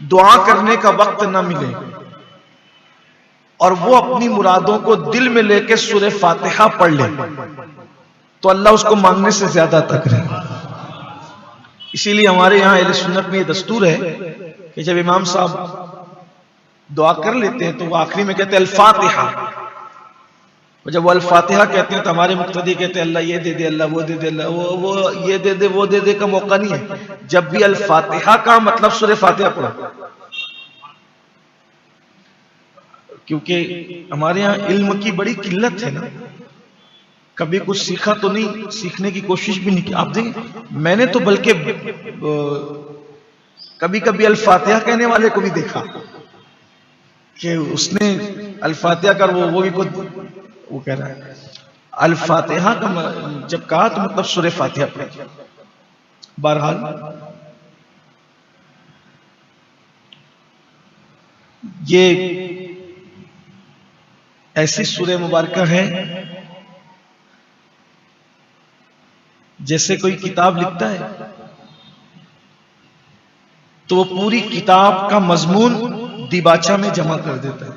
दुआ करने का वक्त ना मिले और वो अपनी मुरादों को दिल में लेके सूरह फातिहा पढ़ ले, तो अल्लाह उसको मांगने से ज्यादा अता करे। इसीलिए हमारे यहाँ अहले सुन्नत में ये दस्तूर है कि जब इमाम साहब दुआ कर लेते हैं तो वो आखिरी में कहते हैं अल फातिहा, और जब वो अल फातिहा कहते हैं तो हमारे मुक्तदी कहते हैं अल्लाह ये दे दे, अल्लाह वो दे दे, अल्लाह वो ये दे दे, वो दे दे का मौका नहीं है। जब भी अल फातिहा का मतलब सूरह फातिहा पढ़ो, क्योंकि हमारे यहाँ इल्म की बड़ी किल्लत है ना, कभी कुछ सीखा तो नहीं, सीखने की कोशिश भी नहीं की। आप देखें मैंने तो बल्कि कभी कभी अल फातिहा कहने वाले को भी देखा कि उसने अल फातिहा कर वो भी खुद वो कह रहा है अल फातिहा का जब कहा तो मतलब सूरह फातिहा पढ़ी। बहरहाल ये ऐसी सूरह मुबारका है जैसे कोई किताब लिखता है तो वो पूरी किताब का मजमून दिबाचा में जमा कर देता है,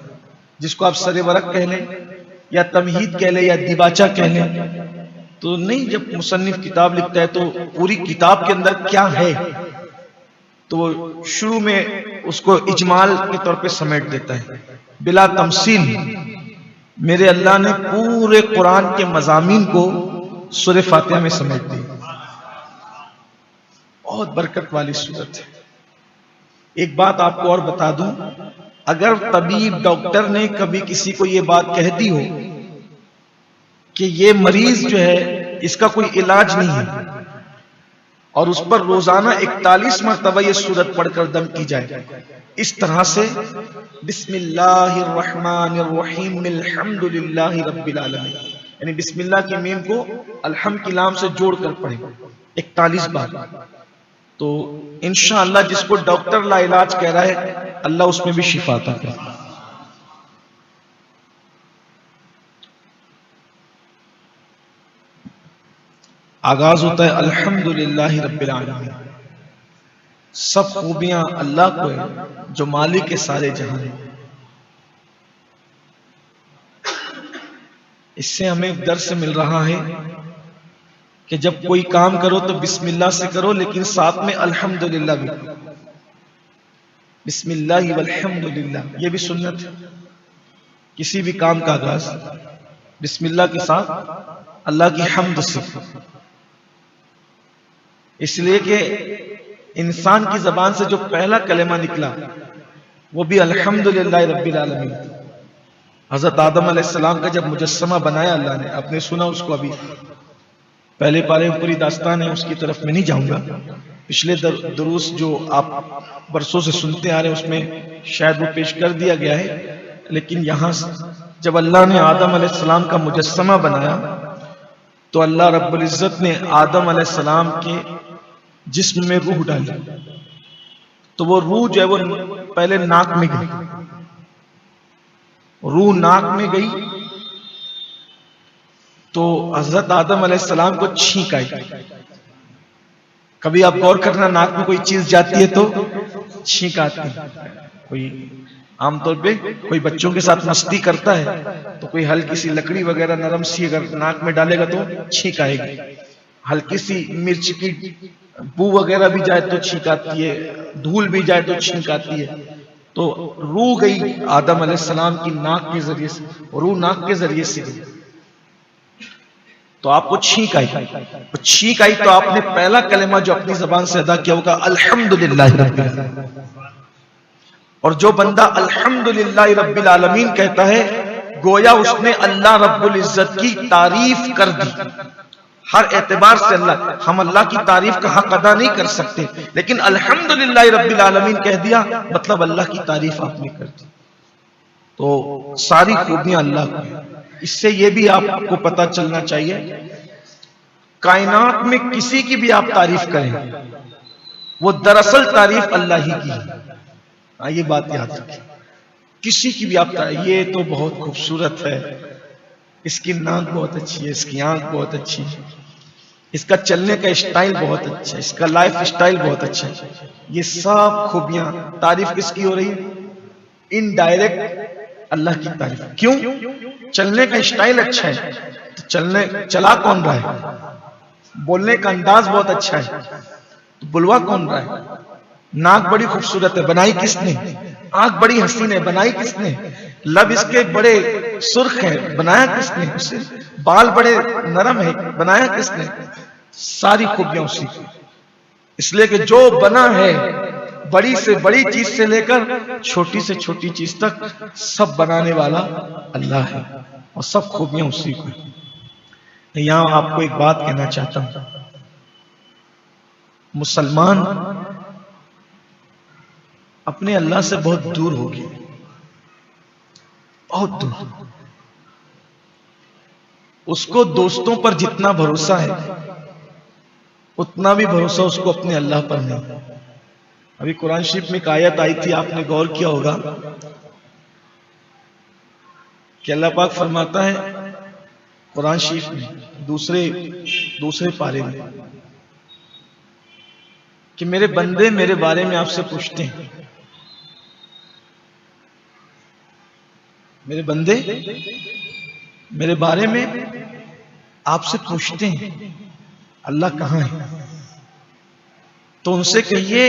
जिसको आप सरे वरक कह लें या तमहीद कह लें या दिबाचा कह लें। तो नहीं, जब मुसन्निफ किताब लिखता है तो पूरी किताब के अंदर क्या है तो वो शुरू में उसको इजमाल के तौर पे समेट देता है बिला तमसील। मेरे अल्लाह ने पूरे कुरान के मजामीन को सूरह फातिहा में समेट दिया। बहुत बरकत वाली सूरत है। एक बात आपको और बता दूं, अगर तबीब डॉक्टर ने कभी किसी को यह बात कह दी हो कि ये मरीज जो है इसका कोई इलाज नहीं है और उस पर रोजाना 41 मरतबा ये सूरत पढ़कर दम की जाए, इस तरह से बिस्मिल्लाहिर्रहमानिर्रहीम अल्हम्दुलिल्लाहि रब्बिल आलमीन, यानी बिस्मिल्लाह की मीम को अल्हम्द की लाम से जोड़कर पढ़े 41 बार, तो इंशाअल्लाह जिसको डॉक्टर ला इलाज कह रहा है अल्लाह उसमें भी शिफा अता करे। आगाज होता है अल्हम्दुलिल्लाहि रब्बिल आलमीन, सब खूबियां अल्लाह को है जो मालिक के सारे जहां है। इससे हमें दर्स मिल रहा है कि जब कोई काम करो तो बिस्मिल्लाह से करो, लेकिन साथ में अल्हम्दुलिल्लाह भी, बिस्मिल्लाह वल्हम्दुलिल्लाह, ये भी सुन्नत है। किसी भी काम का आगाज बिस्मिल्लाह के साथ अल्लाह की हम्द से, इसलिए कि इंसान की जबान से जो पहला कलेमा निकला वो भी अल्हम्दुलिल्लाह रब्बिल आलमीन। हजरत आदम अलैहिस्सलाम का जब मुजस्समा बनाया अल्लाह ने, आपने सुना उसको, अभी पहले पारे पूरी दास्तान है, उसकी तरफ में नहीं जाऊंगा। पिछले दुरूस जो आप बरसों से सुनते आ रहे हैं उसमें शायद वो पेश कर दिया गया है, लेकिन यहां जब अल्लाह ने आदम अलैहिस्सलाम का मुजस्समा बनाया तो अल्लाह रब्बुल इज्जत ने आदम अलैहिस्सलाम के जिस्म में रूह डाली, तो वो रूह जो है वो पहले नाक में गई, रूह नाक में गई तो हजरत आदम अलैहिस्सलाम को छींक आई। कभी आप गौर करना, नाक में कोई चीज जाती है तो छींक आती है। कोई आमतौर पे कोई बच्चों के साथ मस्ती करता है तो कोई हल्की सी लकड़ी वगैरह नरम सी अगर नाक में डालेगा तो छींक आएगी, हल्की सी मिर्च की बू वगैरह भी जाए तो छींक आती है, धूल भी जाए तो छींक आती है। तो रूह गई आदम अलैहिस्सलाम की नाक के जरिए से, रूह नाक के जरिए से गई तो आपको छींक आई। तो छींक आई तो आपने पहला कलेमा जो अपनी जबान से अदा किया होगा अल्हम्दुलिल्लाह रब्बिल आलमीन। और जो बंदा अल्हम्दुलिल्लाह रब्बिल आलमीन कहता है गोया उसने अल्लाह रब्बुल इज्जत की तारीफ कर दी। हर एतबार से हम अल्लाह की तारीफ का हक अदा नहीं कर सकते, लेकिन अल्हम्दुलिल्लाह रब्बिल आलमीन कह दिया मतलब अल्लाह की तारीफ आपने कर दी। तो सारी खूबियां अल्लाह की। इससे यह भी आपको पता चलना चाहिए, कायनात में किसी की भी आप तारीफ करें वो दरअसल तारीफ अल्लाह ही की है। ये बात याद रखें, किसी की भी आप तारीफ, ये तो बहुत खूबसूरत है, इसकी नाक बहुत अच्छी है, इसकी आंख बहुत अच्छी है, इसका चलने का स्टाइल बहुत अच्छा है, इसका लाइफ स्टाइल बहुत अच्छा है। ये सब खूबियां, तारीफ किसकी हो रही है? इनडायरेक्ट अल्लाह की तारीफ। क्यों? चलने का स्टाइल अच्छा है, तो चला कौन रहा है? बोलने का अंदाज बहुत अच्छा है, तो बुलवा कौन रहा है? नाक बड़ी खूबसूरत है, बनाई किसने? आंख बड़ी हसीन है, बनाई किसने? लब इसके बड़े सुर्ख है, बनाया किसने उसे? बाल बड़े नरम है, बनाया किसने? सारी खूबियां उसी की। इसलिए कि जो बना है, बड़ी से बड़ी चीज से लेकर छोटी से छोटी चीज तक सब बनाने वाला अल्लाह है, और सब खूबियां उसी को। यहां आपको एक बात कहना चाहता हूं, मुसलमान अपने अल्लाह से बहुत दूर हो गए, बहुत दूर। उसको दोस्तों पर जितना भरोसा है, उतना भी भरोसा उसको अपने अल्लाह पर नहीं। अभी कुरान शरीफ में एक आयत आई थी, आपने गौर किया होगा कि अल्लाह पाक फरमाता है कुरान शरीफ में दूसरे पारे में कि मेरे बंदे मेरे बारे में आपसे पूछते हैं, मेरे बंदे मेरे बारे में आपसे पूछते हैं अल्लाह कहां है, तो उनसे कहिए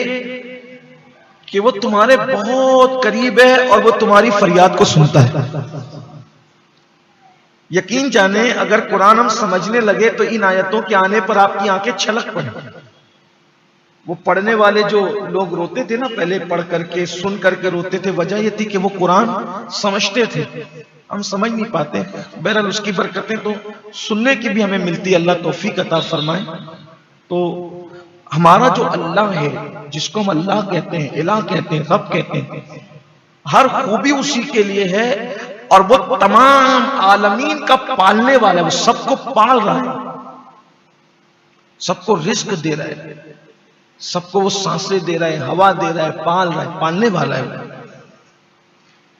कि वो तुम्हारे बहुत करीब है और वो तुम्हारी फरियाद को सुनता है। यकीन जाने अगर कुरान हम समझने लगे तो इन आयतों के आने पर आपकी आंखें छलक पड़े। वो पढ़ने वाले जो लोग रोते थे ना, पहले पढ़ करके सुन करके रोते थे, वजह ये थी कि वो कुरान समझते थे, हम समझ नहीं पाते। बहरहाल उसकी बरकतें तो सुनने की भी हमें मिलती है, अल्लाह तौफीक अता फरमाए। तो हमारा जो अल्लाह है, जिसको हम अल्लाह कहते हैं, इलाह कहते हैं, रब कहते हैं, हर खूबी उसी के लिए है, और वो तमाम आलमीन का पालने वाला है। वो सबको पाल रहा है, सबको रिस्क दे रहा है, सबको वो सांसें दे रहा है, हवा दे रहा है, पाल रहा है, पालने वाला है।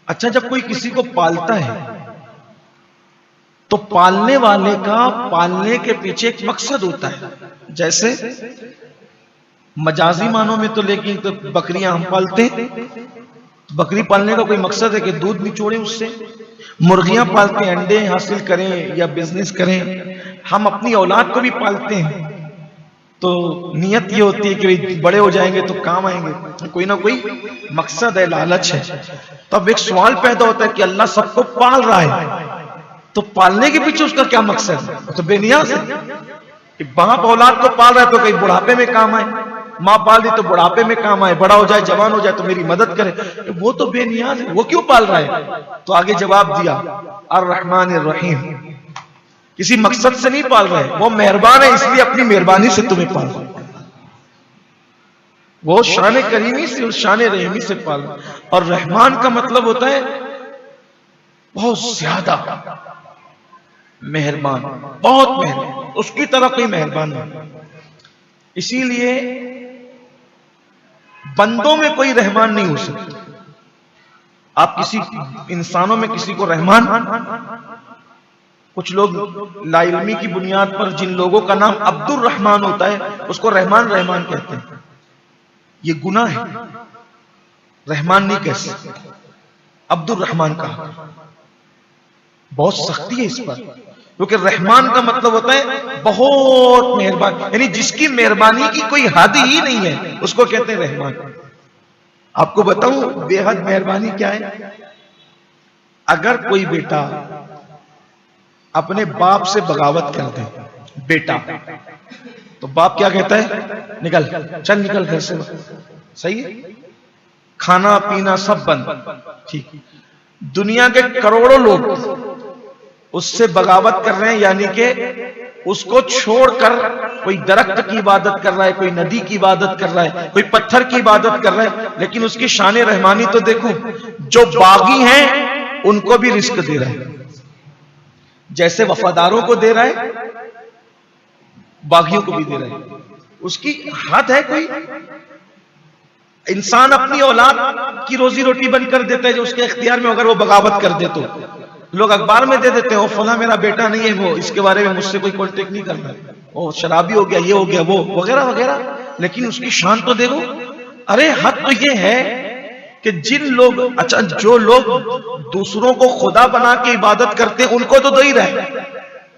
अच्छा, जब कोई किसी को पालता है तो पालने वाले का पालने के पीछे एक मकसद होता है। जैसे मजाजी मानों में तो लेकिन तो बकरियां हम पालते हैं, बकरी पालने का कोई मकसद है कि दूध निचोड़े उससे। मुर्गियां पालते हैं, अंडे हासिल करें या बिजनेस करें। हम अपनी औलाद को भी पालते हैं, तो नियत ये होती है कि बड़े हो जाएंगे तो काम आएंगे, कोई ना कोई मकसद है, लालच है। तो अब एक सवाल पैदा होता है कि अल्लाह सबको पाल रहा है, तो पालने के पीछे उसका क्या मकसद है? तो बेनियाज है। बाप औलाद को पाल रहा है तो कहीं बुढ़ापे में काम आए, माँ पाल दी तो बुढ़ापे में काम आए, बड़ा हो जाए, जवान हो जाए तो मेरी मदद करे, तो वो तो बेनियाज है, वो क्यों पाल रहा है? तो आगे जवाब दिया, अर्रहमान अर्रहीम, किसी मकसद से नहीं पाल रहे, वो मेहरबान है इसलिए अपनी मेहरबानी से तुम्हें पाल रहा है। वो शान करीमी से और शान रहीमी से पाल रहा है। और रहमान का मतलब होता है बहुत ज्यादा मेहरबान, बहुत मेहरबान, उसकी तरह कोई मेहरबान नहीं। इसीलिए बंदों में कोई रहमान नहीं हो सकता। आप किसी इंसानों में किसी को रहमान, कुछ लोग लाइल्मी की बुनियाद पर जिन लोगों का नाम अब्दुल रहमान होता है उसको रहमान रहमान कहते हैं। ये गुनाह है, रहमान नहीं कह सकते, अब्दुल रहमान का बहुत सख्ती है इस पर, क्योंकि रहमान का मतलब होता है बहुत मेहरबान, यानी जिसकी मेहरबानी की कोई हद ही नहीं है उसको कहते हैं रहमान। आपको बताऊं बेहद मेहरबानी क्या है? अगर कोई बेटा अपने बाप से बगावत कर दे, बेटा, तो बाप क्या कहता है? निकल, चल निकल घर से। सही है, खाना पीना सब बंद, ठीक। दुनिया के करोड़ों लोग उससे बगावत कर रहे हैं, यानी कि उसको छोड़कर कोई दरख्त की इबादत कर रहा है, कोई नदी की इबादत कर रहा है, कोई पत्थर की इबादत कर रहा है, लेकिन उसकी शान रहमानी तो देखो, जो बागी हैं उनको भी रिस्क दे रहा है, जैसे वफादारों को दे रहा है बागियों को भी दे रहा है। उसकी हद है कोई? इंसान अपनी औलाद की रोजी रोटी बंद कर देता है जो उसके इख्तियार में, अगर वो बगावत कर दे तो लोग अखबार में दे देते हैं, फला मेरा बेटा नहीं है, वो इसके बारे में मुझसे कोई कांटेक्ट नहीं करना है। वो शराबी हो गया, ये हो गया, वो वगैरह वगैरह, लेकिन उसकी शान तो देखो। अरे हद तो ये है कि जिन लोग, अच्छा जो लोग दूसरों को खुदा बना के इबादत करते हैं उनको तो दे ही रहे,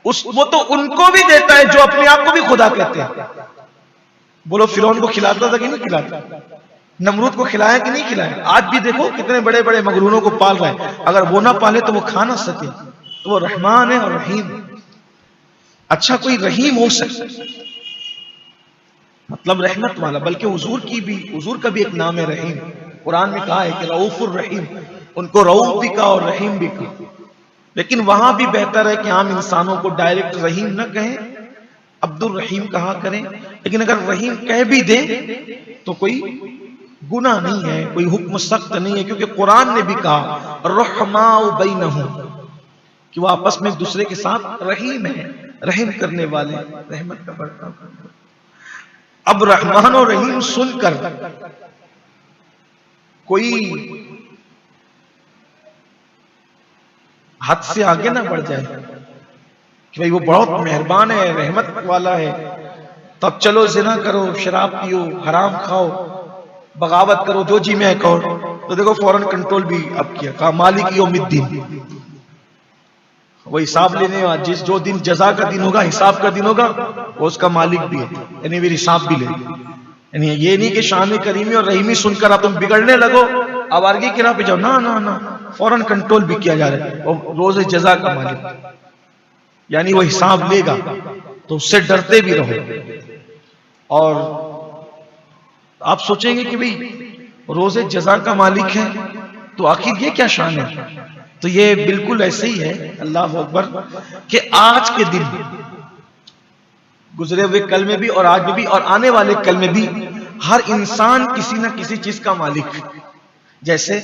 वो तो उनको भी देता है जो अपने आप को भी खुदा कहते हैं। बोलो फिरौन को खिलाता था कि नहीं खिलाता? नमरूद को खिलाया कि नहीं खिलाया? आज भी देखो कितने बड़े बड़े मगरूरों को पाल रहा है, अगर वो ना पाले तो वो खा ना सके। तो वो रहमान है और रहीम। अच्छा कोई रहीम हो सकता, मतलब रहमत वाला, बल्कि हुजूर का भी एक नाम है रहीम। कुरान में कहा है कि रऊफुर रहीम, उनको रऊफ भी कहा और रहीम भी कहा। लेकिन वहां भी बेहतर है कि आम इंसानों को डायरेक्ट रहीम ना कहें, अब्दुल रहीम कहा करें। लेकिन अगर रहीम कह भी दे तो कोई गुनाह नहीं है, कोई हुक्म सख्त नहीं है, क्योंकि कुरान ने भी कहा रहमाउ बैनहुम, कि वो आपस में एक दूसरे के साथ रहीम है, रहम करने वाले, रहमत का बर्ताव करने। अब रहमान और रहीम सुनकर कोई हद से आगे ना बढ़ जाए कि भाई वो बहुत मेहरबान है, रहमत वाला है, तब चलो जिना करो, शराब पियो, हराम खाओ, बगावत करो, जो जी मैं कहो। तो देखो फौरन कंट्रोल भी अब किया, कहा मालिक यौमिद्दीन, वो हिसाब लेने वाला, जिस जो दिन जजा का दिन होगा, हिसाब का दिन होगा, वो उसका मालिक भी है, यानी फिर हिसाब भी ले। यानी ये नहीं कि शान करीमी और रहीमी सुनकर आप तुम बिगड़ने लगो, आवारगी की राह पे जाओ, ना ना ना, फौरन कंट्रोल भी किया जा रहा है। और रोज जजा का मालिक, यानी वो हिसाब लेगा, तो उससे डरते भी रहो। और आप सोचेंगे कि भाई रोजे जजा का मालिक है, तो आखिर ये क्या शान है? तो ये बिल्कुल ऐसे ही है, अल्लाह अकबर, कि आज के दिन, गुजरे हुए कल में भी और आज में भी और आने वाले कल में भी, हर इंसान किसी न किसी चीज का मालिक। जैसे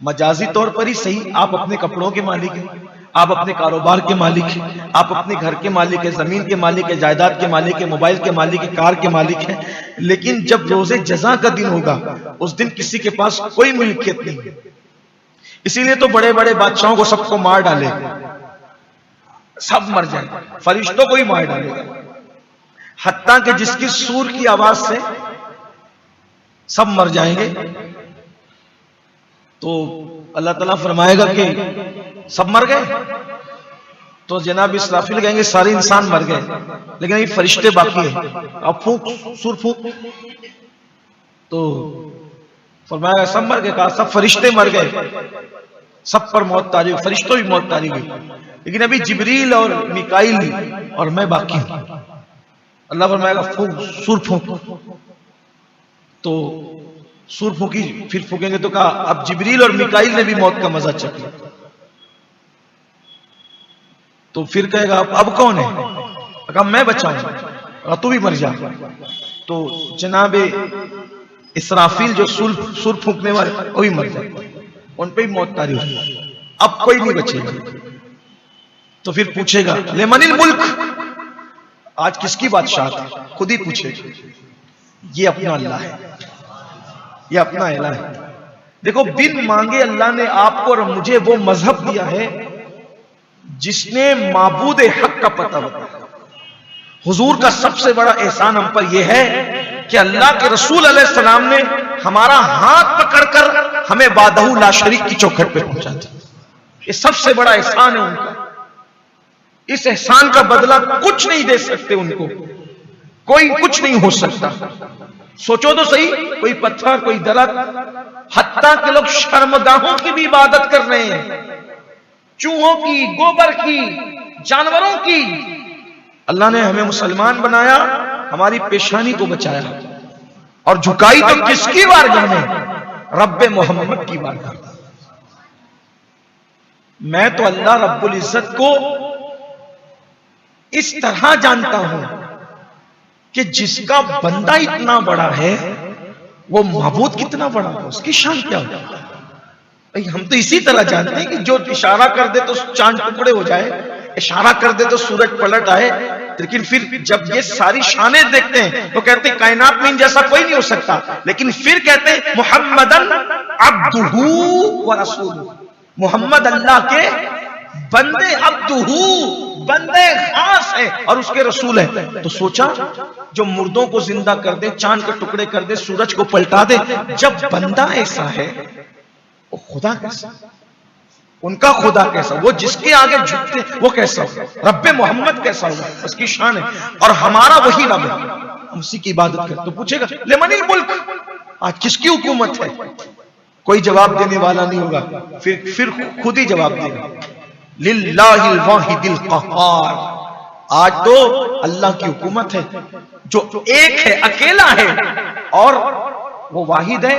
मजाजी तौर पर ही सही, आप अपने कपड़ों के मालिक हैं, आप अपने कारोबार के मालिक हैं, आप अपने घर के मालिक हैं, जमीन के मालिक हैं, जायदाद के मालिक हैं, मोबाइल के मालिक हैं, कार के मालिक हैं। लेकिन जब रोजे जजा का दिन होगा, उस दिन किसी के पास कोई मिल्कियत नहीं है। इसीलिए तो बड़े बड़े बादशाहों को सबको मार डालेगा, सब मर जाए, फरिश्तों को ही मार डालेगा, हत्ता कि जिसकी सूर की आवाज से सब मर जाएंगे। तो अल्लाह ताला फरमाएगा कि सब मर गए, तो जनाब इसराफिल कहेंगे सारे इंसान मर गए, लेकिन ये फरिश्ते बाकी है, अब फूंक, सूर फूंक। तो फरमाया सब मर गए, कहा सब फरिश्ते मर गए, सब पर मौत तारी, फरिश्तों भी मौत तारी गई, लेकिन अभी जिब्रील और मिकाइल और मैं बाकी हूं। अल्लाह फरमाएगा फूंक, सूर फूंक। तो सूर फूंकी, फिर फूकेंगे तो कहा अब जिब्रील और मिकाइल ने भी मौत का मजा चख लिया। तो फिर कहेगा अब कौन है? कहा मैं बचाऊंगा, तू भी मर जा। तो जनाबे इसराफिल जो सूर फूंकने वाले, वो भी मर जाए, उन पे भी मौत तारी हो, अब कोई नहीं बचेगा। तो फिर पूछेगा लेमनिल मुल्क, आज किसकी बादशाह? खुद ही पूछेगा। ये अपना अल्लाह है, ये अपना इलाह है। देखो बिन मांगे अल्लाह ने आपको और मुझे वो मजहब दिया है जिसने माबूद हक का पता बताया। हुजूर का सबसे बड़ा एहसान हम पर यह है कि अल्लाह के रसूल अलैहिस्सलाम ने हमारा हाथ पकड़कर हमें वादहू ला शरीक की चौखट पे पहुंचा दिया। ये सबसे बड़ा एहसान है उनका। इस एहसान का बदला कुछ नहीं दे सकते उनको, कोई कुछ नहीं हो सकता। सोचो तो सही, कोई पत्थर, कोई दरख्त, हत्ता के लोग शर्मगाहों की भी इबादत कर रहे हैं, चूहों की, गोबर की, जानवरों की। अल्लाह ने हमें मुसलमान बनाया, हमारी पेशानी को बचाया, और झुकाई तो किसकी बारगाह में? रब्बे मोहम्मद की बारगाह। मैं तो अल्लाह रब्बुल इज्जत को इस तरह जानता हूं कि जिसका बंदा इतना बड़ा है, वो माबूद कितना बड़ा है, उसकी शान क्या होगी। हम तो इसी तरह जानते हैं कि जो इशारा कर दे तो चांद टुकड़े हो जाए, इशारा कर दे तो सूरज पलट आए। लेकिन फिर जब ये सारी शानें देखते हैं तो कहते हैं कायनात में इन जैसा कोई नहीं हो सकता। लेकिन फिर कहते हैं मुहम्मदन अब्दुहू व रसूलुहू, मोहम्मद अल्लाह के बंदे अब्दुहू, बंदे खास है और उसके रसूल है। तो सोचा जो मुर्दों को जिंदा कर दे, चांद के टुकड़े कर दे, सूरज को पलटा दे, जब बंदा ऐसा है वो खुदा कैसा, उनका खुदा कैसा, वो जिसके आगे झुकते वो कैसा होगा, रब्बे मोहम्मद कैसा होगा, उसकी शान है। और हमारा वही रब है, हम उसी की इबादत करते। तो पूछेगा लेमनिल मुल्क, आज किसकी हुकूमत है, कोई जवाब देने वाला नहीं होगा, फिर खुद ही जवाब देगा, लिल्लाहिल वाहिदिल क़हार। आज तो अल्लाह की हुकूमत है जो एक है, अकेला है, और वो वाहिद है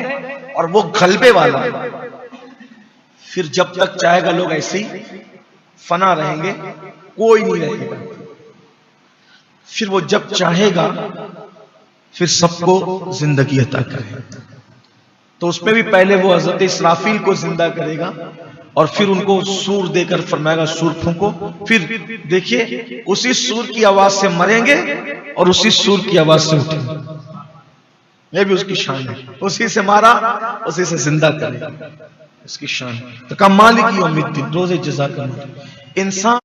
और वो गलबे वाला है। फिर जब तक चाहेगा लोग ऐसे ही फना रहेंगे, कोई नहीं रहेगा। फिर वो जब चाहेगा फिर सबको जिंदगी अता करेगा। तो उसमें भी पहले वो हजरत इसराफील को जिंदा करेगा और फिर उनको सूर देकर फरमाएगा सूर फूंको। फिर देखिए उसी सूर की आवाज से मरेंगे और उसी सूर की आवाज से उठेंगे। ये भी उसकी शान है, उसी से मारा उसी से जिंदा करेगा, उसकी शान। तो का मालिक यौमिद्दीन, रोज़े जज़ा का इंसान